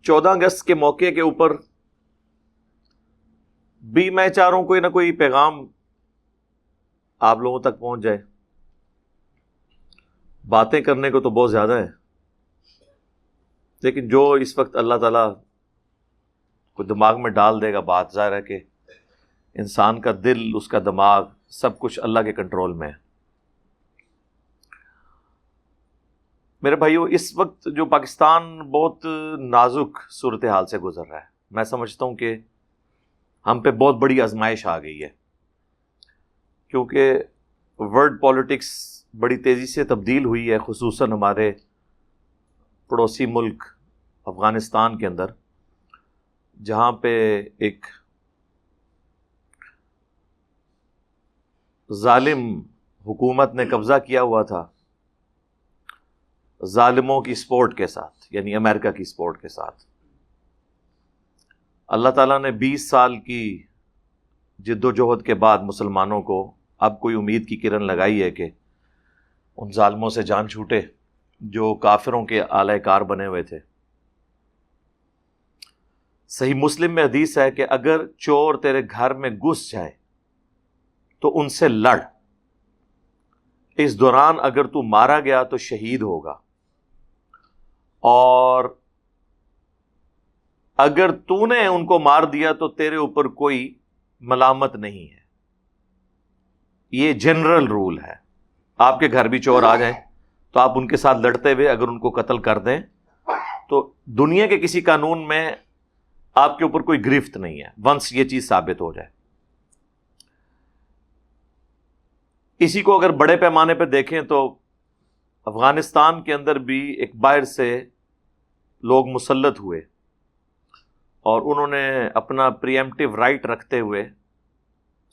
14 اگست کے موقع کے اوپر بھی میں چاہ رہا ہوں کوئی نہ کوئی پیغام آپ لوگوں تک پہنچ جائے. باتیں کرنے کو تو بہت زیادہ ہے، لیکن جو اس وقت اللہ تعالیٰ کو دماغ میں ڈال دے گا بات، ظاہر ہے کہ انسان کا دل، اس کا دماغ، سب کچھ اللہ کے کنٹرول میں ہے. میرے بھائیو، اس وقت جو پاکستان بہت نازک صورتحال سے گزر رہا ہے، میں سمجھتا ہوں کہ ہم پہ بہت بڑی آزمائش آ گئی ہے، کیونکہ ورلڈ پالیٹکس بڑی تیزی سے تبدیل ہوئی ہے، خصوصاً ہمارے پڑوسی ملک افغانستان کے اندر، جہاں پہ ایک ظالم حکومت نے قبضہ کیا ہوا تھا ظالموں کی سپورٹ کے ساتھ، یعنی امریکہ کی سپورٹ کے ساتھ. اللہ تعالیٰ نے 20 سال کی جد و جہد کے بعد مسلمانوں کو اب کوئی امید کی کرن لگائی ہے کہ ان ظالموں سے جان چھوٹے جو کافروں کے آلہ کار بنے ہوئے تھے. صحیح مسلم میں حدیث ہے کہ اگر چور تیرے گھر میں گھس جائے تو ان سے لڑ، اس دوران اگر تو مارا گیا تو شہید ہوگا، اور اگر تو نے ان کو مار دیا تو تیرے اوپر کوئی ملامت نہیں ہے. یہ جنرل رول ہے. آپ کے گھر بھی چور آ جائیں تو آپ ان کے ساتھ لڑتے ہوئے اگر ان کو قتل کر دیں تو دنیا کے کسی قانون میں آپ کے اوپر کوئی گرفت نہیں ہے، ونس یہ چیز ثابت ہو جائے. اسی کو اگر بڑے پیمانے پہ دیکھیں تو افغانستان کے اندر بھی ایک باہر سے لوگ مسلط ہوئے اور انہوں نے اپنا پریمپٹیو رائٹ رکھتے ہوئے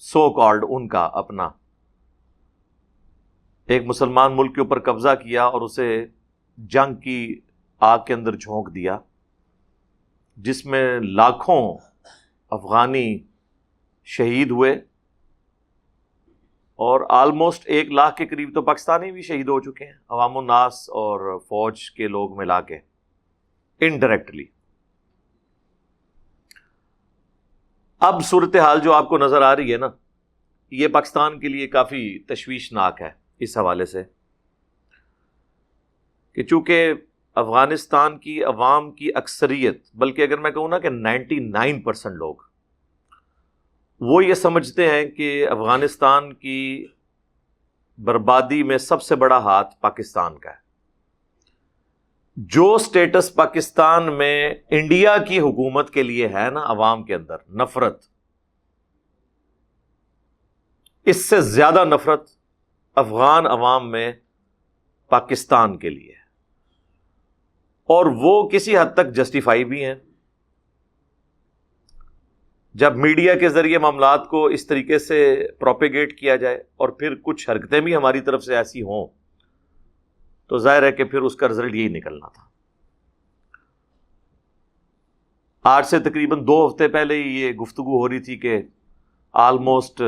سو کالڈ ان کا اپنا ایک مسلمان ملک کے اوپر قبضہ کیا اور اسے جنگ کی آگ کے اندر جھونک دیا، جس میں لاکھوں افغانی شہید ہوئے اور آلموسٹ 1 لاکھ کے قریب تو پاکستانی بھی شہید ہو چکے ہیں، عوام الناس اور فوج کے لوگ ملا کے انڈائریکٹلی. اب صورتحال جو آپ کو نظر آ رہی ہے نا، یہ پاکستان کے لیے کافی تشویشناک ہے اس حوالے سے کہ چونکہ افغانستان کی عوام کی اکثریت، بلکہ اگر میں کہوں نا کہ 99% لوگ وہ یہ سمجھتے ہیں کہ افغانستان کی بربادی میں سب سے بڑا ہاتھ پاکستان کا ہے. جو سٹیٹس پاکستان میں انڈیا کی حکومت کے لیے ہے نا، عوام کے اندر نفرت، اس سے زیادہ نفرت افغان عوام میں پاکستان کے لیے ہے، اور وہ کسی حد تک جسٹیفائی بھی ہیں. جب میڈیا کے ذریعے معاملات کو اس طریقے سے پروپیگیٹ کیا جائے اور پھر کچھ حرکتیں بھی ہماری طرف سے ایسی ہوں تو ظاہر ہے کہ پھر اس کا رزلٹ یہی نکلنا تھا. آج سے تقریباً 2 ہفتے پہلے ہی یہ گفتگو ہو رہی تھی کہ آلموسٹ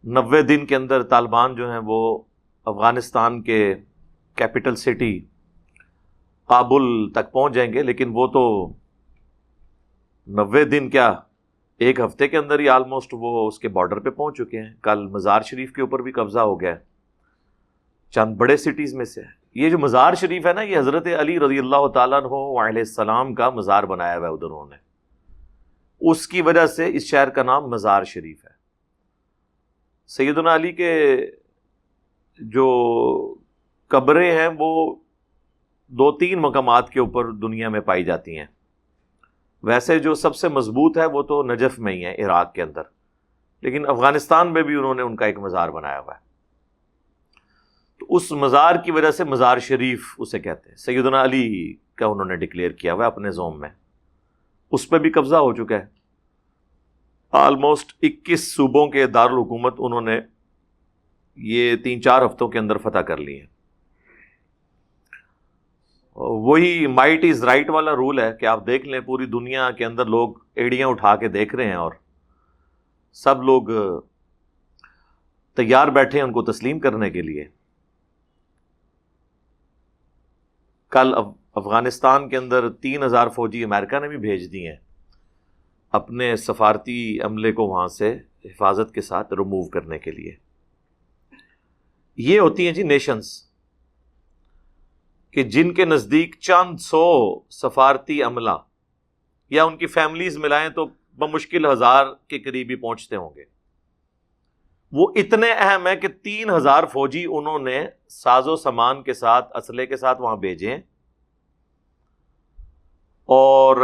90 دن کے اندر طالبان جو ہیں وہ افغانستان کے کیپٹل سٹی کابل تک پہنچ جائیں گے، لیکن وہ تو 90 دن کیا 1 ہفتے کے اندر ہی آلموسٹ وہ اس کے بارڈر پہ پہنچ چکے ہیں. کل مزار شریف کے اوپر بھی قبضہ ہو گیا ہے، چند بڑے سٹیز میں سے. یہ جو مزار شریف ہے نا، یہ حضرت علی رضی اللہ تعالیٰ عنہ علیہ السلام کا مزار بنایا ہوا ہے ادھر انہوں نے، اس کی وجہ سے اس شہر کا نام مزار شریف ہے. سیدنا علی کے جو قبریں ہیں وہ 2-3 مقامات کے اوپر دنیا میں پائی جاتی ہیں. ویسے جو سب سے مضبوط ہے وہ تو نجف میں ہی ہے، عراق کے اندر، لیکن افغانستان میں بھی انہوں نے ان کا ایک مزار بنایا ہوا ہے. تو اس مزار کی وجہ سے مزار شریف اسے کہتے ہیں. سیدنا علی کا انہوں نے ڈکلیئر کیا ہوا ہے اپنے زوم میں، اس پہ بھی قبضہ ہو چکا ہے. آلموسٹ 21 صوبوں کے دارالحکومت انہوں نے یہ 3-4 ہفتوں کے اندر فتح کر لی ہیں. وہی مائٹ از رائٹ والا رول ہے کہ آپ دیکھ لیں پوری دنیا کے اندر لوگ ایڑیاں اٹھا کے دیکھ رہے ہیں اور سب لوگ تیار بیٹھے ہیں ان کو تسلیم کرنے کے لیے. کل افغانستان کے اندر 3,000 فوجی امریکہ نے بھی بھیج دی ہیں اپنے سفارتی عملے کو وہاں سے حفاظت کے ساتھ ریموو کرنے کے لیے. یہ ہوتی ہیں جی نیشنز کہ جن کے نزدیک چند سو سفارتی عملہ یا ان کی فیملیز ملائیں تو بمشکل 1,000 کے قریب ہی پہنچتے ہوں گے. وہ اتنے اہم ہیں کہ 3,000 فوجی انہوں نے ساز و سامان کے ساتھ اسلحے کے ساتھ وہاں بھیجے اور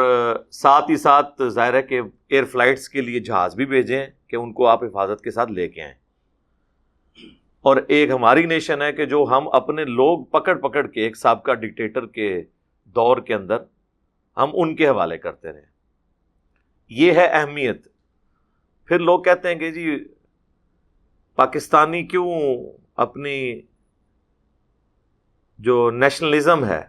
ساتھ ہی ساتھ ظاہر ہے کہ ایئر فلائٹس کے لیے جہاز بھی بھیجیں کہ ان کو آپ حفاظت کے ساتھ لے کے آئیں. اور ایک ہماری نیشن ہے کہ جو ہم اپنے لوگ پکڑ پکڑ کے ایک سابقہ ڈکٹیٹر کے دور کے اندر ہم ان کے حوالے کرتے رہے. یہ ہے اہمیت. پھر لوگ کہتے ہیں کہ جی پاکستانی کیوں اپنی جو نیشنلزم ہے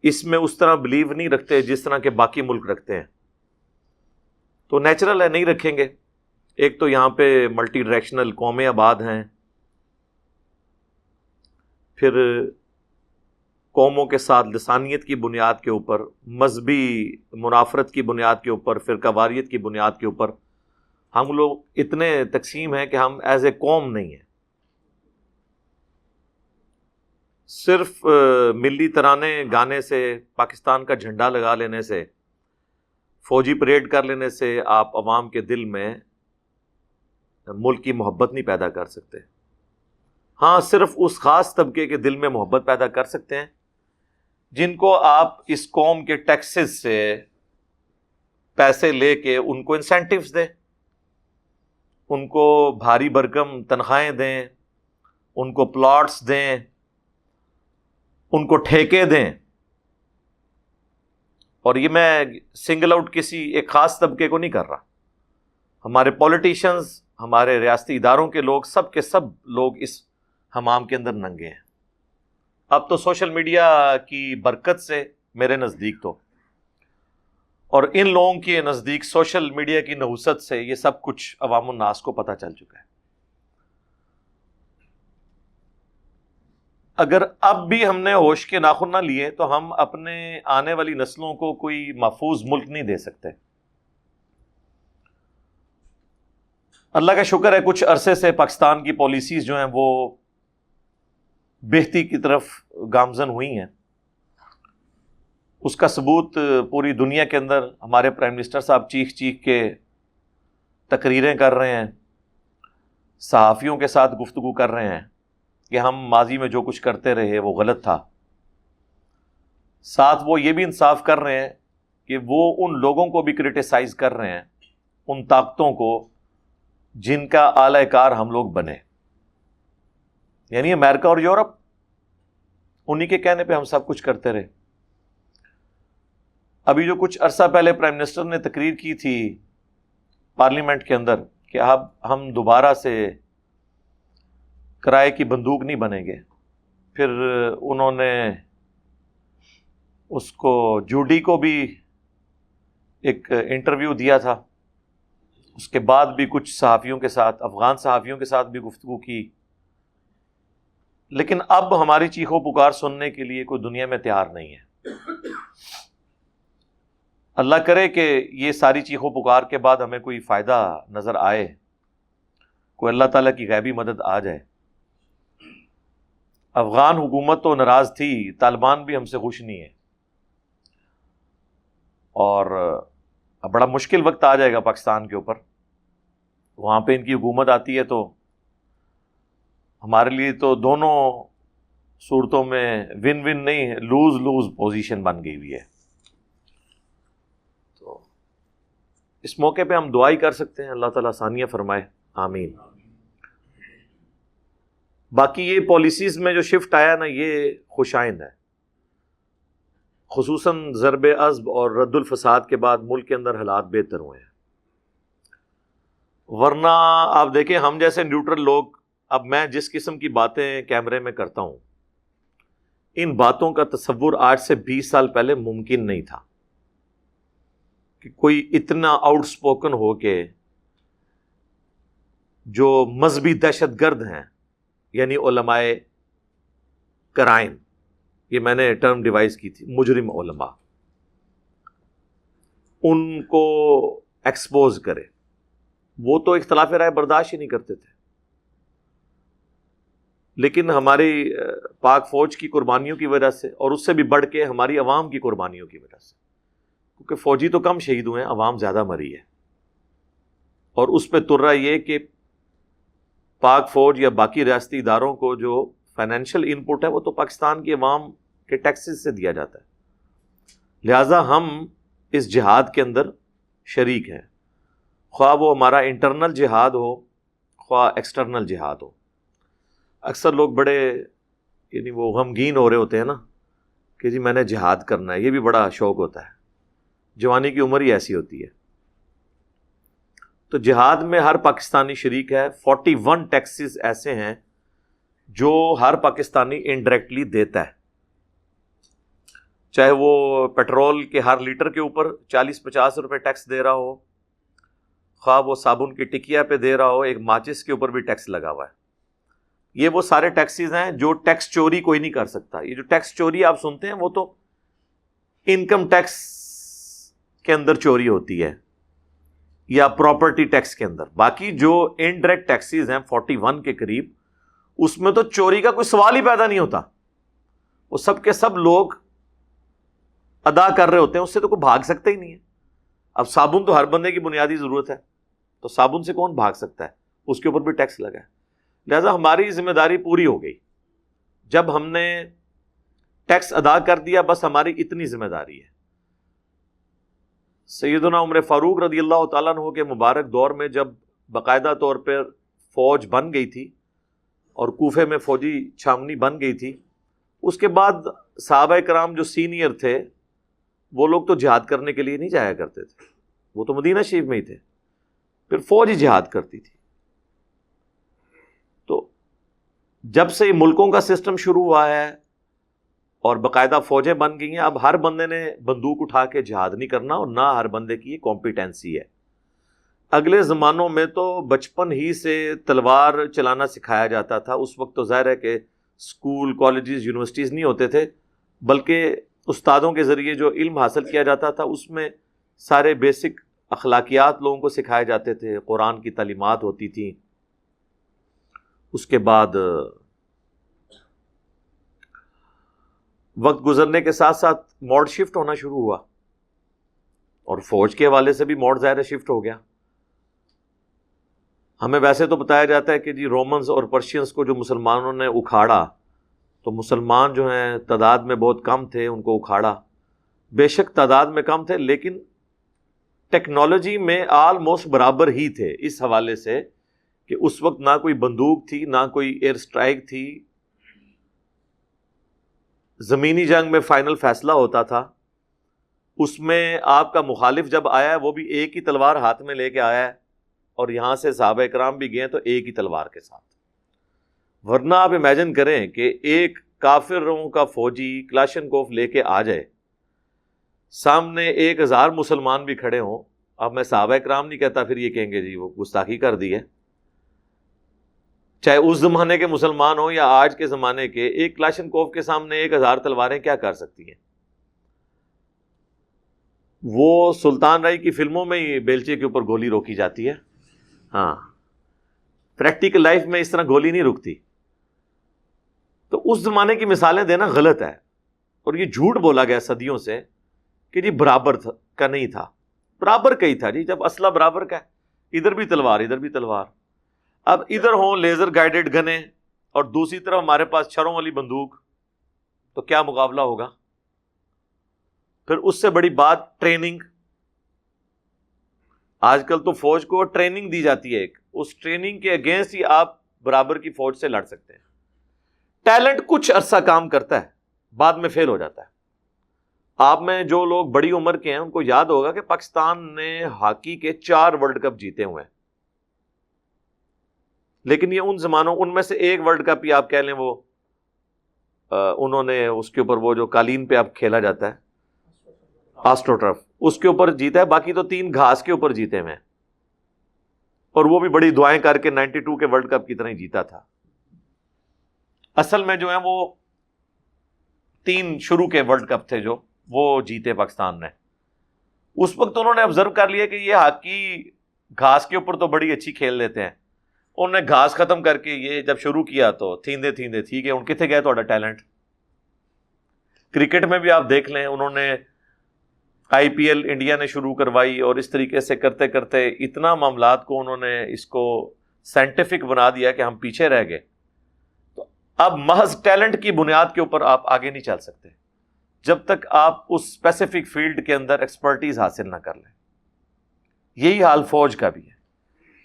اس میں اس طرح بلیو نہیں رکھتے جس طرح کے باقی ملک رکھتے ہیں. تو نیچرل ہے نہیں رکھیں گے. ایک تو یہاں پہ ملٹی ڈائریکشنل قومیں آباد ہیں, پھر قوموں کے ساتھ لسانیت کی بنیاد کے اوپر, مذہبی منافرت کی بنیاد کے اوپر, فرقہ واریت کی بنیاد کے اوپر ہم لوگ اتنے تقسیم ہیں کہ ہم ایز اے قوم نہیں ہیں. صرف ملی ترانے گانے سے, پاکستان کا جھنڈا لگا لینے سے, فوجی پریڈ کر لینے سے آپ عوام کے دل میں ملک کی محبت نہیں پیدا کر سکتے. ہاں صرف اس خاص طبقے کے دل میں محبت پیدا کر سکتے ہیں جن کو آپ اس قوم کے ٹیکسز سے پیسے لے کے ان کو انسینٹیوز دیں, ان کو بھاری بھرکم تنخواہیں دیں, ان کو پلاٹس دیں, ان کو ٹھیکے دیں. اور یہ میں سنگل آؤٹ کسی ایک خاص طبقے کو نہیں کر رہا. ہمارے پولیٹیشنز, ہمارے ریاستی اداروں کے لوگ, سب کے سب لوگ اس حمام کے اندر ننگے ہیں. اب تو سوشل میڈیا کی برکت سے میرے نزدیک تو, اور ان لوگوں کے نزدیک سوشل میڈیا کی نحوست سے یہ سب کچھ عوام الناس کو پتہ چل چکا ہے. اگر اب بھی ہم نے ہوش کے ناخن نہ لیے تو ہم اپنے آنے والی نسلوں کو کوئی محفوظ ملک نہیں دے سکتے. اللہ کا شکر ہے کچھ عرصے سے پاکستان کی پالیسیز جو ہیں وہ بہتری کی طرف گامزن ہوئی ہیں. اس کا ثبوت پوری دنیا کے اندر ہمارے پرائم منسٹر صاحب چیخ چیخ کے تقریریں کر رہے ہیں, صحافیوں کے ساتھ گفتگو کر رہے ہیں کہ ہم ماضی میں جو کچھ کرتے رہے وہ غلط تھا. ساتھ وہ یہ بھی انصاف کر رہے ہیں کہ وہ ان لوگوں کو بھی کرٹیسائز کر رہے ہیں, ان طاقتوں کو جن کا اعلی کار ہم لوگ بنے, یعنی امریکہ اور یورپ. انہی کے کہنے پہ ہم سب کچھ کرتے رہے. ابھی جو کچھ عرصہ پہلے پرائم منسٹر نے تقریر کی تھی پارلیمنٹ کے اندر کہ اب ہم دوبارہ سے کرائے کی بندوق نہیں بنیں گے, پھر انہوں نے اس کو جوڈی کو بھی ایک انٹرویو دیا تھا, اس کے بعد بھی کچھ صحافیوں کے ساتھ, افغان صحافیوں کے ساتھ بھی گفتگو کی. لیکن اب ہماری چیخو پکار سننے کے لیے کوئی دنیا میں تیار نہیں ہے. اللہ کرے کہ یہ ساری چیخو پکار کے بعد ہمیں کوئی فائدہ نظر آئے, کوئی اللہ تعالیٰ کی غیبی مدد آ جائے. افغان حکومت تو ناراض تھی, طالبان بھی ہم سے خوش نہیں ہے, اور اب بڑا مشکل وقت آ جائے گا پاکستان کے اوپر. وہاں پہ ان کی حکومت آتی ہے تو ہمارے لیے تو دونوں صورتوں میں ون ون نہیں, لوز لوز پوزیشن بن گئی ہوئی ہے. تو اس موقع پہ ہم دعا ہی کر سکتے ہیں, اللہ تعالیٰ آسانیاں فرمائے, آمین. باقی یہ پالیسیز میں جو شفٹ آیا نا یہ خوش آئند ہے, خصوصاً ضرب عصب اور رد الفساد کے بعد ملک کے اندر حالات بہتر ہوئے ہیں. ورنہ آپ دیکھیں ہم جیسے نیوٹرل لوگ, اب میں جس قسم کی باتیں کیمرے میں کرتا ہوں, ان باتوں کا تصور آج سے 20 سال پہلے ممکن نہیں تھا کہ کوئی اتنا آؤٹ سپوکن ہو کے جو مذہبی دہشت گرد ہیں یعنی علماء کرائم, یہ میں نے ٹرم ڈیوائز کی تھی، مجرم علماء، ان کو ایکسپوز کرے. وہ تو اختلاف رائے برداشت ہی نہیں کرتے تھے، لیکن ہماری پاک فوج کی قربانیوں کی وجہ سے، اور اس سے بھی بڑھ کے ہماری عوام کی قربانیوں کی وجہ سے، کیونکہ فوجی تو کم شہید ہوئے ہیں، عوام زیادہ مری ہے. اور اس پہ تر رہا یہ کہ پاک فوج یا باقی ریاستی اداروں کو جو فائنینشیل ان پٹ ہے وہ تو پاکستان کی عوام کے ٹیکسز سے دیا جاتا ہے. لہٰذا ہم اس جہاد کے اندر شریک ہیں، خواہ وہ ہمارا انٹرنل جہاد ہو خواہ ایکسٹرنل جہاد ہو. اکثر لوگ بڑے یعنی وہ غمگین ہو رہے ہوتے ہیں نا کہ جی میں نے جہاد کرنا ہے، یہ بھی بڑا شوق ہوتا ہے، جوانی کی عمر ہی ایسی ہوتی ہے. تو جہاد میں ہر پاکستانی شریک ہے. 41 ٹیکسز ایسے ہیں جو ہر پاکستانی انڈائریکٹلی دیتا ہے، چاہے وہ پیٹرول کے ہر لیٹر کے اوپر 40-50 روپے ٹیکس دے رہا ہو، خواہ وہ صابن کی ٹکیا پہ دے رہا ہو، ایک ماچس کے اوپر بھی ٹیکس لگا ہوا ہے. یہ وہ سارے ٹیکسز ہیں جو ٹیکس چوری کوئی نہیں کر سکتا. یہ جو ٹیکس چوری آپ سنتے ہیں وہ تو انکم ٹیکس کے اندر چوری ہوتی ہے یا پراپرٹی ٹیکس کے اندر. باقی جو انڈائریکٹ ٹیکسز ہیں 41 کے قریب، اس میں تو چوری کا کوئی سوال ہی پیدا نہیں ہوتا. وہ سب کے سب لوگ ادا کر رہے ہوتے ہیں، اس سے تو کوئی بھاگ سکتا ہی نہیں ہے. اب صابن تو ہر بندے کی بنیادی ضرورت ہے، تو صابن سے کون بھاگ سکتا ہے؟ اس کے اوپر بھی ٹیکس لگا ہے. لہذا ہماری ذمہ داری پوری ہو گئی. جب ہم نے ٹیکس ادا کر دیا بس ہماری اتنی ذمہ داری ہے. سیدنا عمر فاروق رضی اللہ تعالیٰ عنہ کے مبارک دور میں جب باقاعدہ طور پر فوج بن گئی تھی اور کوفے میں فوجی چھاونی بن گئی تھی، اس کے بعد صحابہ کرام جو سینئر تھے وہ لوگ تو جہاد کرنے کے لیے نہیں جایا کرتے تھے، وہ تو مدینہ شریف میں ہی تھے، پھر فوج ہی جہاد کرتی تھی. تو جب سے ملکوں کا سسٹم شروع ہوا ہے اور باقاعدہ فوجیں بن گئی ہیں، اب ہر بندے نے بندوق اٹھا کے جہاد نہیں کرنا، اور نہ ہر بندے کی یہ کمپیٹنسی ہے. اگلے زمانوں میں تو بچپن ہی سے تلوار چلانا سکھایا جاتا تھا. اس وقت تو ظاہر ہے کہ اسکول، کالجز، یونیورسٹیز نہیں ہوتے تھے، بلکہ استادوں کے ذریعے جو علم حاصل کیا جاتا تھا اس میں سارے بیسک اخلاقیات لوگوں کو سکھائے جاتے تھے، قرآن کی تعلیمات ہوتی تھیں. اس کے بعد وقت گزرنے کے ساتھ ساتھ موڈ شفٹ ہونا شروع ہوا، اور فوج کے حوالے سے بھی موڈ ظاہر شفٹ ہو گیا. ہمیں ویسے تو بتایا جاتا ہے کہ جی رومنز اور پرشینز کو جو مسلمانوں نے اکھاڑا، تو مسلمان جو ہیں تعداد میں بہت کم تھے، ان کو اکھاڑا. بے شک تعداد میں کم تھے لیکن ٹیکنالوجی میں آلموسٹ برابر ہی تھے، اس حوالے سے کہ اس وقت نہ کوئی بندوق تھی، نہ کوئی ایئر سٹرائک تھی. زمینی جنگ میں فائنل فیصلہ ہوتا تھا، اس میں آپ کا مخالف جب آیا ہے وہ بھی ایک ہی تلوار ہاتھ میں لے کے آیا ہے، اور یہاں سے صحابہ کرام بھی گئے تو ایک ہی تلوار کے ساتھ. ورنہ آپ امیجن کریں کہ ایک کافروں کا فوجی کلاشنکوف لے کے آ جائے، سامنے 1000 مسلمان بھی کھڑے ہوں. اب میں صحابہ کرام نہیں کہتا، پھر یہ کہیں گے جی وہ گستاخی کر دی ہے. چاہے اس زمانے کے مسلمان ہوں یا آج کے زمانے کے، ایک کلاشنکوف کے سامنے 1000 تلواریں کیا کر سکتی ہیں؟ وہ سلطان رائی کی فلموں میں ہی بیلچے کے اوپر گولی روکی جاتی ہے، ہاں، پریکٹیکل لائف میں اس طرح گولی نہیں رکتی. تو اس زمانے کی مثالیں دینا غلط ہے، اور یہ جھوٹ بولا گیا صدیوں سے کہ جی برابر کا نہیں تھا. برابر کا ہی تھا جی، جب اسلحہ برابر کا ہے، ادھر بھی تلوار ادھر بھی تلوار. اب ادھر ہوں لیزر گائیڈڈ گنیں اور دوسری طرف ہمارے پاس چھروں والی بندوق، تو کیا مقابلہ ہوگا؟ پھر اس سے بڑی بات ٹریننگ. آج کل تو فوج کو ٹریننگ دی جاتی ہے، ایک اس ٹریننگ کے اگینسٹ ہی آپ برابر کی فوج سے لڑ سکتے ہیں. ٹیلنٹ کچھ عرصہ کام کرتا ہے، بعد میں فیل ہو جاتا ہے. آپ میں جو لوگ بڑی عمر کے ہیں ان کو یاد ہوگا کہ پاکستان نے ہاکی کے 4 ورلڈ کپ جیتے ہوئے ہیں، لیکن یہ ان زمانوں، ان میں سے ایک ورلڈ کپ ہی آپ کہہ لیں وہ انہوں نے اس کے اوپر وہ جو قالین پہ اب کھیلا جاتا ہے آسٹرو ٹرف، اس کے اوپر جیتا ہے. باقی تو 3 گھاس کے اوپر جیتے ہوئے ہیں، اور وہ بھی بڑی دعائیں کر کے 92 کے ورلڈ کپ کی طرح ہی جیتا تھا. اصل میں جو ہے وہ 3 شروع کے ورلڈ کپ تھے جو وہ جیتے پاکستان نے، اس وقت انہوں نے آبزرو کر لیا کہ یہ ہاکی گھاس کے اوپر تو بڑی اچھی کھیل لیتے ہیں. انہوں نے گھاس ختم کر کے یہ جب شروع کیا تو تھیندے ٹھیک ہے، ان کتنے گئے تھوڑا ٹیلنٹ. کرکٹ میں بھی آپ دیکھ لیں، انہوں نے IPL انڈیا نے شروع کروائی، اور اس طریقے سے کرتے کرتے اتنا معاملات کو انہوں نے اس کو سائنٹیفک بنا دیا کہ ہم پیچھے رہ گئے. تو اب محض ٹیلنٹ کی بنیاد کے اوپر آپ آگے نہیں چل سکتے جب تک آپ اس اسپیسیفک فیلڈ کے اندر ایکسپرٹیز حاصل نہ کر لیں. یہی حال فوج کا بھی ہے.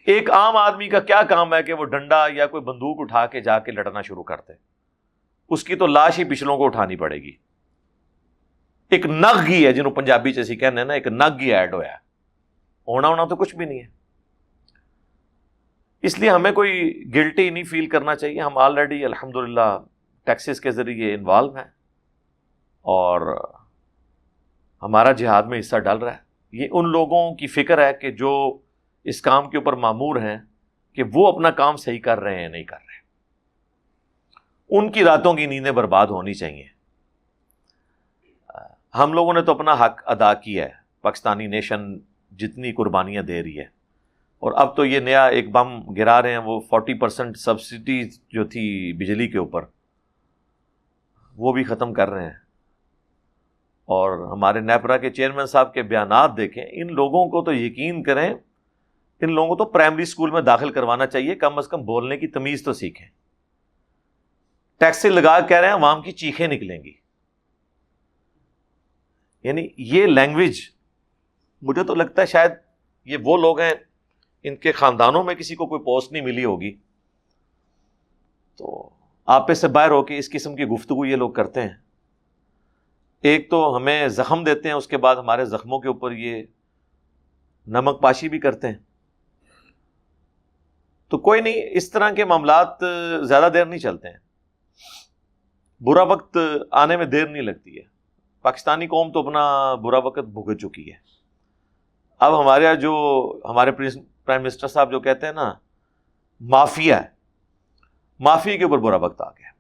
ایک عام آدمی کا کیا کام ہے کہ وہ ڈنڈا یا کوئی بندوق اٹھا کے جا کے لڑنا شروع کر دے؟ اس کی تو لاش ہی پچھلوں کو اٹھانی پڑے گی. ایک نگ ہی ہے، جنہوں پنجابی چیسی کہنے ہیں نا، ایک نگ ہی ایڈ ہوا ہے، ہونا تو کچھ بھی نہیں ہے. اس لیے ہمیں کوئی گلٹی نہیں فیل کرنا چاہیے. ہم آلریڈی الحمدللہ ٹیکسس کے ذریعے انوالو ہیں اور ہمارا جہاد میں حصہ ڈال رہا ہے. یہ ان لوگوں کی فکر ہے کہ جو اس کام کے اوپر مامور ہیں کہ وہ اپنا کام صحیح کر رہے ہیں نہیں کر رہے. ان کی راتوں کی نیندیں برباد ہونی چاہیے. ہم لوگوں نے تو اپنا حق ادا کیا ہے، پاکستانی نیشن جتنی قربانیاں دے رہی ہے، اور اب تو یہ نیا ایک بم گرا رہے ہیں، وہ 40% سبسڈی جو تھی بجلی کے اوپر وہ بھی ختم کر رہے ہیں. اور ہمارے نیپرا کے چیئرمین صاحب کے بیانات دیکھیں. ان لوگوں کو تو یقین کریں، ان لوگوں کو تو پرائمری اسکول میں داخل کروانا چاہیے، کم از کم بولنے کی تمیز تو سیکھیں. ٹیکسی لگا کہہ رہے ہیں عوام کی چیخیں نکلیں گی. یعنی یہ لینگویج، مجھے تو لگتا ہے شاید یہ وہ لوگ ہیں ان کے خاندانوں میں کسی کو کوئی پوسٹ نہیں ملی ہوگی، تو آپے سے باہر ہو کے اس قسم کی گفتگو یہ لوگ کرتے ہیں. ایک تو ہمیں زخم دیتے ہیں، اس کے بعد ہمارے زخموں کے اوپر یہ نمک پاشی بھی کرتے ہیں. تو کوئی نہیں، اس طرح کے معاملات زیادہ دیر نہیں چلتے ہیں، برا وقت آنے میں دیر نہیں لگتی ہے. پاکستانی قوم تو اپنا برا وقت بھگت چکی ہے. اب ہمارے یہاں جو ہمارے پرائم منسٹر صاحب جو کہتے ہیں نا مافیا ہے، مافیا کے اوپر برا وقت آ گیا.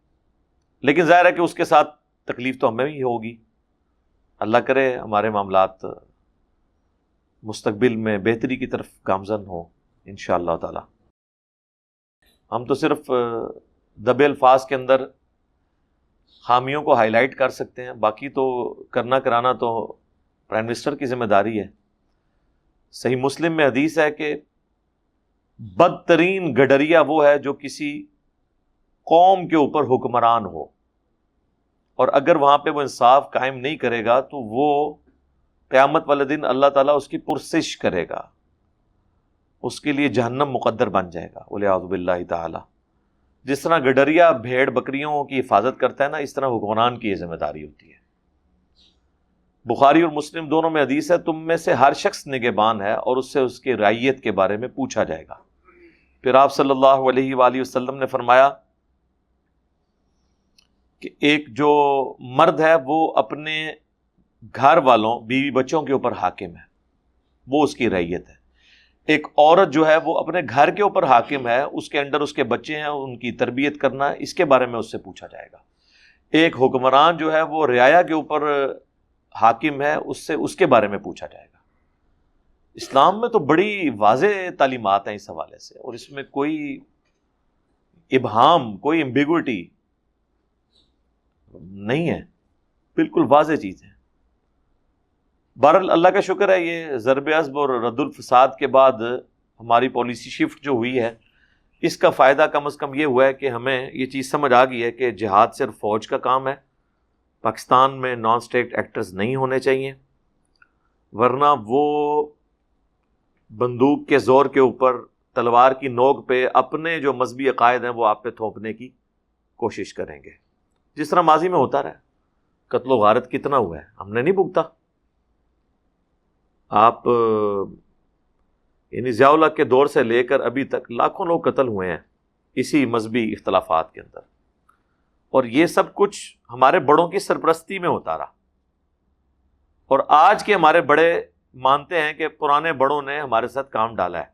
لیکن ظاہر ہے کہ اس کے ساتھ تکلیف تو ہمیں ہی ہوگی. اللہ کرے ہمارے معاملات مستقبل میں بہتری کی طرف گامزن ہوں انشاءاللہ تعالی. ہم تو صرف دبے الفاظ کے اندر خامیوں کو ہائی لائٹ کر سکتے ہیں، باقی تو کرنا کرانا تو پرائم منسٹر کی ذمہ داری ہے. صحیح مسلم میں حدیث ہے کہ بدترین گڈریا وہ ہے جو کسی قوم کے اوپر حکمران ہو، اور اگر وہاں پہ وہ انصاف قائم نہیں کرے گا تو وہ قیامت والے دن اللہ تعالیٰ اس کی پرسش کرے گا، اس کے لیے جہنم مقدر بن جائے گا والعیاذ باللہ تعالی. جس طرح گڈریا بھیڑ بکریوں کی حفاظت کرتا ہے نا، اس طرح حکمران کی یہ ذمہ داری ہوتی ہے. بخاری اور مسلم دونوں میں حدیث ہے، تم میں سے ہر شخص نگہبان ہے اور اس سے اس کے رعیت کے بارے میں پوچھا جائے گا. پھر آپ صلی اللہ علیہ وآلہ وسلم نے فرمایا کہ ایک جو مرد ہے وہ اپنے گھر والوں بیوی بچوں کے اوپر حاکم ہے، وہ اس کی رعیت ہے. ایک عورت جو ہے وہ اپنے گھر کے اوپر حاکم ہے، اس کے انڈر اس کے بچے ہیں، ان کی تربیت کرنا، اس کے بارے میں اس سے پوچھا جائے گا. ایک حکمران جو ہے وہ رعایا کے اوپر حاکم ہے، اس سے اس کے بارے میں پوچھا جائے گا. اسلام میں تو بڑی واضح تعلیمات ہیں اس حوالے سے، اور اس میں کوئی ابہام، کوئی ایمبیگوٹی نہیں ہے، بالکل واضح چیز ہے. بہرحال اللہ کا شکر ہے، یہ ضرب عصب اور رد الفساد کے بعد ہماری پالیسی شفٹ جو ہوئی ہے، اس کا فائدہ کم از کم یہ ہوا ہے کہ ہمیں یہ چیز سمجھ آ گئی ہے کہ جہاد صرف فوج کا کام ہے. پاکستان میں نان اسٹیٹ ایکٹرز نہیں ہونے چاہیے، ورنہ وہ بندوق کے زور کے اوپر، تلوار کی نوک پہ اپنے جو مذہبی عقائد ہیں وہ آپ پہ تھوپنے کی کوشش کریں گے، جس طرح ماضی میں ہوتا رہا. قتل و غارت کتنا ہوا ہے، ہم نے نہیں بھگتا. آپ یعنی ضیاء الحق کے دور سے لے کر ابھی تک لاکھوں لوگ قتل ہوئے ہیں اسی مذہبی اختلافات کے اندر، اور یہ سب کچھ ہمارے بڑوں کی سرپرستی میں ہوتا رہا. اور آج کے ہمارے بڑے مانتے ہیں کہ پرانے بڑوں نے ہمارے ساتھ کام ڈالا ہے،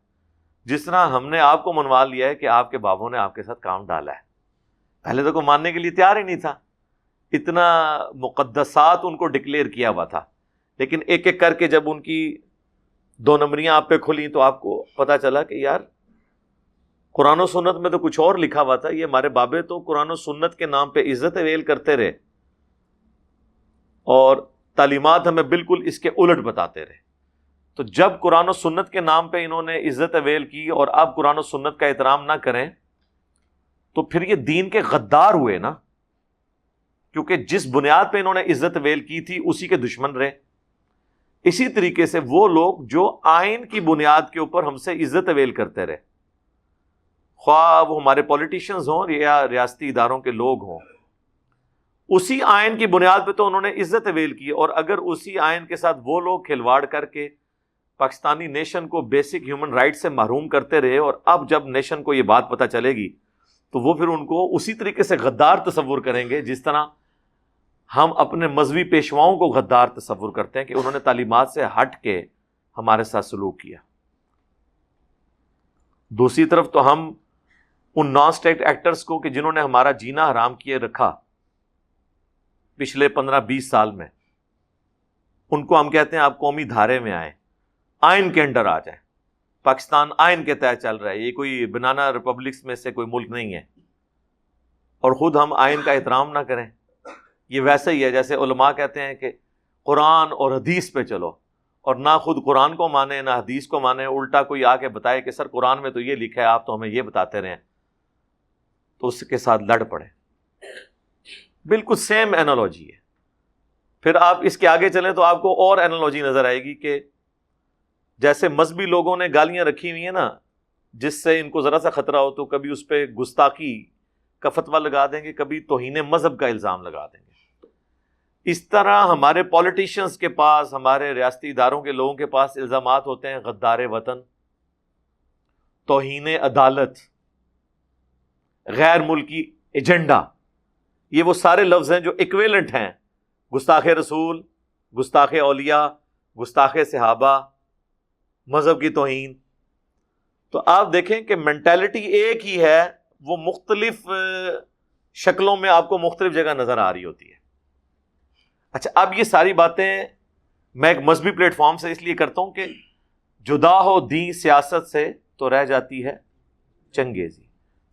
جس طرح ہم نے آپ کو منوا لیا ہے کہ آپ کے بابوں نے آپ کے ساتھ کام ڈالا ہے. پہلے تو کوئی ماننے کے لیے تیار ہی نہیں تھا، اتنا مقدسات ان کو ڈکلیئر کیا ہوا تھا، لیکن ایک ایک کر کے جب ان کی 2 نمبریاں آپ پہ کھلیں تو آپ کو پتا چلا کہ یار قرآن و سنت میں تو کچھ اور لکھا ہوا تھا، یہ ہمارے بابے تو قرآن و سنت کے نام پہ عزت ویل کرتے رہے اور تعلیمات ہمیں بالکل اس کے الٹ بتاتے رہے۔ تو جب قرآن و سنت کے نام پہ انہوں نے عزت ویل کی اور اب قرآن و سنت کا احترام نہ کریں تو پھر یہ دین کے غدار ہوئے نا، کیونکہ جس بنیاد پہ انہوں نے عزت ویل کی تھی اسی کے دشمن رہے۔ اسی طریقے سے وہ لوگ جو آئین کی بنیاد کے اوپر ہم سے عزت ویل کرتے رہے، خواہ وہ ہمارے پولیٹیشنز ہوں یا ریاستی اداروں کے لوگ ہوں، اسی آئین کی بنیاد پہ تو انہوں نے عزت ویل کی، اور اگر اسی آئین کے ساتھ وہ لوگ کھلواڑ کر کے پاکستانی نیشن کو بیسک ہیومن رائٹ سے محروم کرتے رہے، اور اب جب نیشن کو یہ بات پتہ چلے گی تو وہ پھر ان کو اسی طریقے سے غدار تصور کریں گے جس طرح ہم اپنے مذہبی پیشواؤں کو غدار تصور کرتے ہیں کہ انہوں نے تعلیمات سے ہٹ کے ہمارے ساتھ سلوک کیا۔ دوسری طرف تو ہم ان نان اسٹیٹ ایکٹرز کو کہ جنہوں نے ہمارا جینا حرام کیے رکھا پچھلے 15-20 سال میں، ان کو ہم کہتے ہیں آپ قومی دھارے میں آئیں، آئین کے انڈر آ جائیں۔ پاکستان آئین کے تحت چل رہا ہے، یہ کوئی بنانا ریپبلکس میں سے کوئی ملک نہیں ہے، اور خود ہم آئین کا احترام نہ کریں۔ یہ ویسے ہی ہے جیسے علماء کہتے ہیں کہ قرآن اور حدیث پہ چلو، اور نہ خود قرآن کو مانیں نہ حدیث کو مانیں، الٹا کوئی آ کے بتائے کہ سر قرآن میں تو یہ لکھا ہے، آپ تو ہمیں یہ بتاتے رہے، تو اس کے ساتھ لڑ پڑے۔ بالکل سیم اینالوجی ہے۔ پھر آپ اس کے آگے چلیں تو آپ کو اور اینالوجی نظر آئے گی کہ جیسے مذہبی لوگوں نے گالیاں رکھی ہوئی ہیں نا، جس سے ان کو ذرا سا خطرہ ہو تو کبھی اس پہ گستاخی کا فتویٰ لگا دیں گے، کبھی توہین مذہب کا الزام لگا دیں گے۔ اس طرح ہمارے پولیٹیشنز کے پاس، ہمارے ریاستی اداروں کے لوگوں کے پاس الزامات ہوتے ہیں غدار وطن، توہین عدالت، غیر ملکی ایجنڈا۔ یہ وہ سارے لفظ ہیں جو ایکویلنٹ ہیں، گستاخ رسول، گستاخ اولیاء، گستاخ صحابہ، مذہب کی توہین۔ تو آپ دیکھیں کہ مینٹالٹی ایک ہی ہے، وہ مختلف شکلوں میں آپ کو مختلف جگہ نظر آ رہی ہوتی ہے۔ اچھا، اب یہ ساری باتیں میں ایک مذہبی پلیٹ فارم سے اس لیے کرتا ہوں کہ جدا ہو دین سیاست سے تو رہ جاتی ہے چنگیزی۔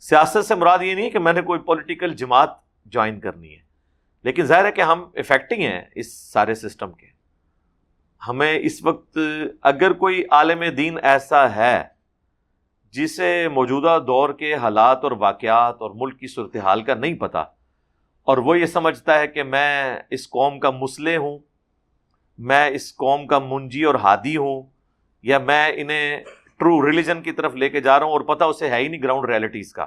سیاست سے مراد یہ نہیں کہ میں نے کوئی پولیٹیکل جماعت جوائن کرنی ہے، لیکن ظاہر ہے کہ ہم افیکٹنگ ہیں اس سارے سسٹم کے۔ ہمیں اس وقت اگر کوئی عالم دین ایسا ہے جسے موجودہ دور کے حالات اور واقعات اور ملک کی صورتحال کا نہیں پتہ، اور وہ یہ سمجھتا ہے کہ میں اس قوم کا مصلح ہوں، میں اس قوم کا منجی اور ہادی ہوں، یا میں انہیں ٹرو ریلیجن کی طرف لے کے جا رہا ہوں، اور پتہ اسے ہے ہی نہیں گراؤنڈ ریئلٹیز کا،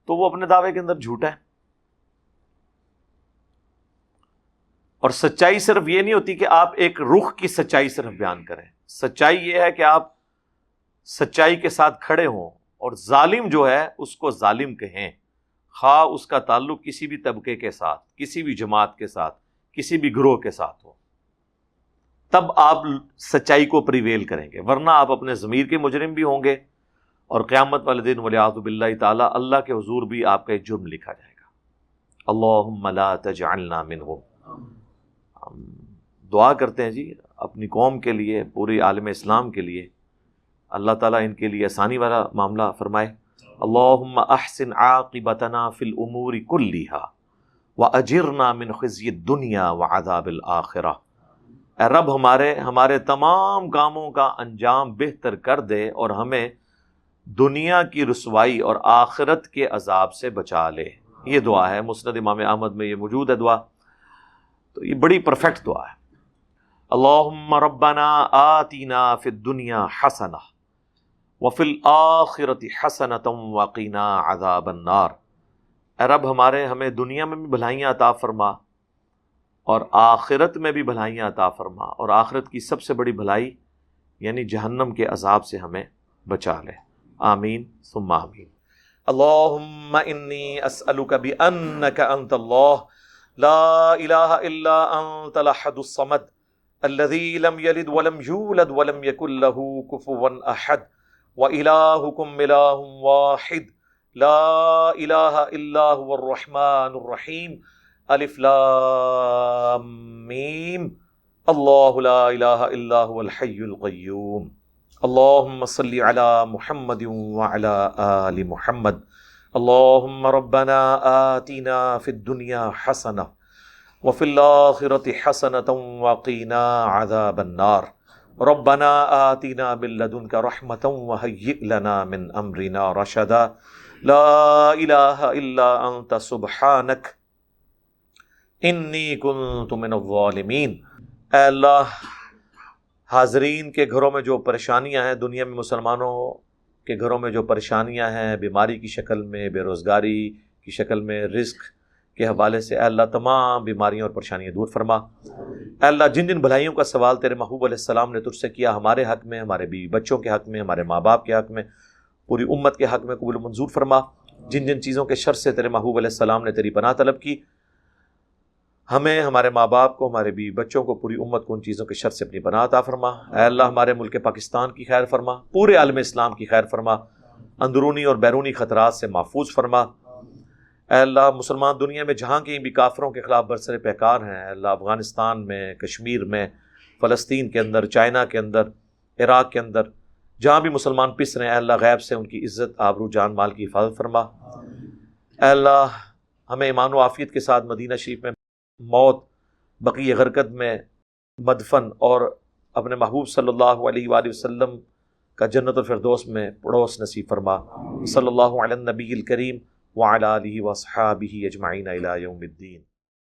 تو وہ اپنے دعوے کے اندر جھوٹا ہے۔ اور سچائی صرف یہ نہیں ہوتی کہ آپ ایک رخ کی سچائی صرف بیان کریں، سچائی یہ ہے کہ آپ سچائی کے ساتھ کھڑے ہوں، اور ظالم جو ہے اس کو ظالم کہیں، خواہ اس کا تعلق کسی بھی طبقے کے ساتھ، کسی بھی جماعت کے ساتھ، کسی بھی گروہ کے ساتھ ہو، تب آپ سچائی کو پریویل کریں گے، ورنہ آپ اپنے ضمیر کے مجرم بھی ہوں گے، اور قیامت والے دن والعیاذ باللہ تعالی اللہ کے حضور بھی آپ کا ایک جرم لکھا جائے گا۔ اللہم لا تجعلنا منہم۔ ہم دعا کرتے ہیں جی اپنی قوم کے لیے، پوری عالم اسلام کے لیے، اللہ تعالیٰ ان کے لیے آسانی والا معاملہ فرمائے۔ اللہم احسن عاقبتنا فی الامور کلھا واجرنا من خزی الدنیا وعذاب الآخرہ۔ اے رب ہمارے تمام کاموں کا انجام بہتر کر دے، اور ہمیں دنیا کی رسوائی اور آخرت کے عذاب سے بچا لے۔ یہ دعا ہے، مسند امام احمد میں یہ موجود ہے دعا، تو یہ بڑی پرفیکٹ دعا ہے۔ اللہم ربنا آتنا فی الدنیا حسنہ وفی الآخرۃ حسنۃ وقنا عذاب النار۔ اے رب ہمیں دنیا میں بھی بھلائیاں عطا فرما، اور آخرت میں بھی بھلائیاں عطا فرما، اور آخرت کی سب سے بڑی بھلائی یعنی جہنم کے عذاب سے ہمیں بچا لے۔ آمین ثم آمین۔ اللہم انی اسألک بأنک انت اللہ لا الہ الا انت الاحد الصمد الذی لم یلد ولم یولد ولم یکن لہ کفوا احد وإلہکم الہ واحد لا الہ الا هو الرحمن الرحیم الف لام میم اللہ لا الہ الا هو الحی القیوم اللہم صلی علی محمد وعلی آل محمد اللہم ربنا آتنا فی الدنیا حسنہ وفی الآخرۃ حسنۃ وقنا عذاب النار ربنا آتنا من لدنک رحمۃ وہیئ لنا من امرنا رشدا لا الہ الا انت سبحانک انی کنت من الظالمین۔ اے اللہ، حاضرین کے گھروں میں جو پریشانیاں ہیں، دنیا میں مسلمانوں کے گھروں میں جو پریشانیاں ہیں، بیماری کی شکل میں، بے روزگاری کی شکل میں، رزق کے حوالے سے، اے اللہ تمام بیماریاں اور پریشانیاں دور فرما۔ اے اللہ، جن جن بھلائیوں کا سوال تیرے محبوب علیہ السلام نے تجھ سے کیا، ہمارے حق میں، ہمارے بیوی بچوں کے حق میں، ہمارے ماں باپ کے حق میں، پوری امت کے حق میں قبول و منظور فرما۔ جن جن چیزوں کے شر سے تیرے محبوب علیہ السلام نے تیری پناہ طلب کی، ہمیں، ہمارے ماں باپ کو، ہمارے بیوی بچوں کو، پوری امت کو ان چیزوں کے شر سے اپنی پناہ عطا فرما۔ اے اللہ، ہمارے ملک پاکستان کی خیر فرما، پورے عالم اسلام کی خیر فرما، اندرونی اور بیرونی خطرات سے محفوظ فرما۔ اے اللہ، مسلمان دنیا میں جہاں کہیں بھی کافروں کے خلاف برسر پیکار ہیں، اے اللہ، افغانستان میں، کشمیر میں، فلسطین کے اندر، چائنا کے اندر، عراق کے اندر، جہاں بھی مسلمان پس رہے ہیں، اے اللہ غیب سے ان کی عزت، آبرو، جان مال کی حفاظت فرما۔ اے اللہ، ہمیں ایمان و عافیت کے ساتھ مدینہ شریف میں موت، بقیع غرقد میں مدفن اور اپنے محبوب صلی اللہ علیہ وآلہ وسلم کا جنت الفردوس میں پڑوس نصیب فرما۔ صلی اللہ علی النبی الکریم وعلی آلہ واصحابہ اجمعین الی یوم الدین۔